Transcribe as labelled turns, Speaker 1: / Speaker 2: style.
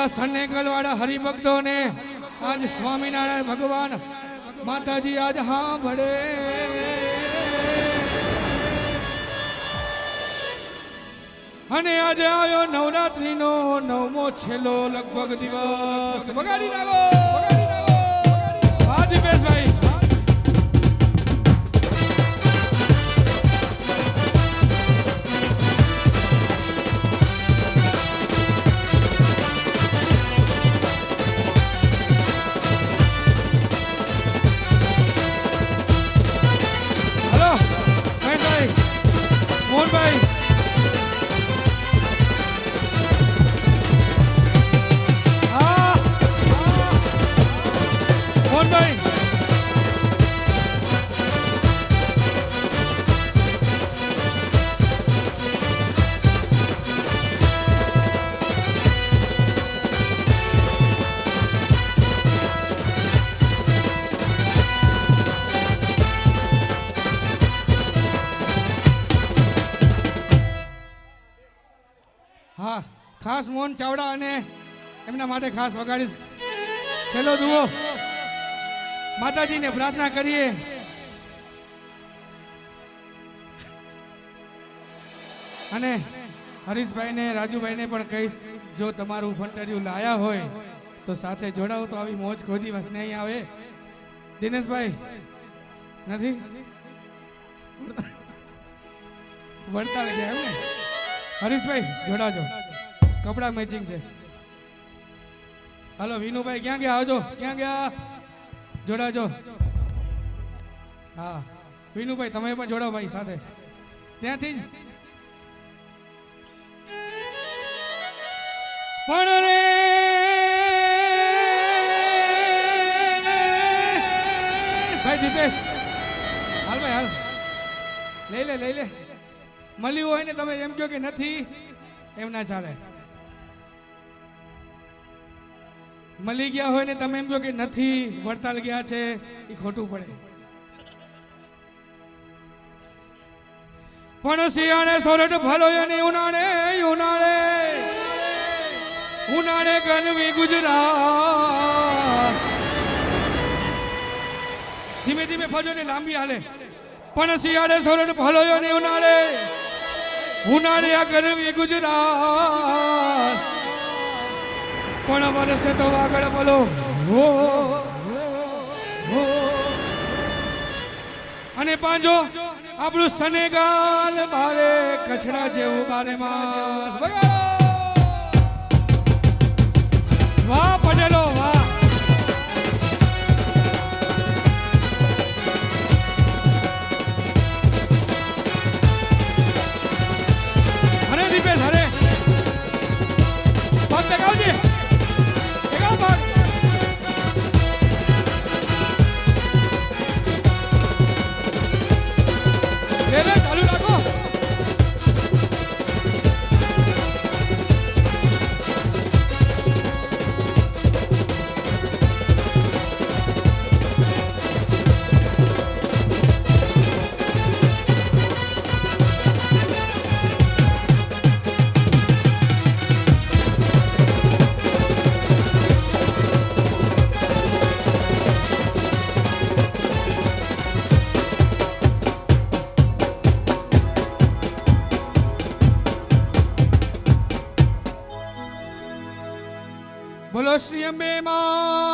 Speaker 1: મારા સનેકલવાળા હરિભક્તોને આજ સ્વામિનારાયણ ભગવાન માતાજી આજ સાંભળે. અને આજે આવ્યો નવરાત્રીનો 9મો છેલ્લો લગભગ દિવસ. બગાડી નાખો, બગાડી નાખો. હા દીપેશભાઈ, હલો મહેશભાઈ, મોહનભાઈ, મોહનભાઈ, હા ખાસ મોહન ચાવડા અને એમના માટે ખાસ વગાડીશ છેલ્લો દુઓ. માતાજીને પ્રાર્થના કરીએ અને હરીશભાઈને રાજુભાઈને પણ કહીશ, જો તમારું ફંટરિયું લાયા હોય તો સાથે જોડાવો તો આવી મોજ કોઈ દિવસ નહીં આવે. દિનેશભાઈ નથી વળતા ગયા એમ ને? હરીશભાઈ જોડાજો, કપડા મેચિંગ છે. હાલો વિનુભાઈ ક્યાં ગયા? આવજો. ક્યાં ગયા? જોડાજો. હા વિનુભાઈ તમે પણ જોડાઓ ભાઈ સાથે. ત્યાંથી જ પણ રે ભાઈ દીપેશ, હાલ ભાઈ હાલ, લઈ લે લઈ લે. મળ્યું હોય ને તમે એમ કહો કે નથી, એમ ના ચાલે. મળી ગયા હોય ને તમે એમ કહો કે નથી, વડતાલ ગયા છે, એ ખોટું પડે. પણ શિયાળે સોરઠ ફાલો અને ઉનાળે ઉનાળે ઉનાળે ગરમી ગુજરાત. ધીમે ધીમે ફરજો ને લાંબી હાલે. પણ શિયાળે સોરઠ ફાલો અને ઉનાળે ઉનાળે આ ગરમી ગુજરાત. પણ વર્ષે તો આગળ બોલો હો હો. અને પાંજો આપણું સનેગાલ બારે કચડા જેવું બારે માસ. વાહ પટેલો વાહ. અરે દીપેશ અરે પગ લગાવજે. ચાલુ રાખો. બોલો શ્રી અંબે માં.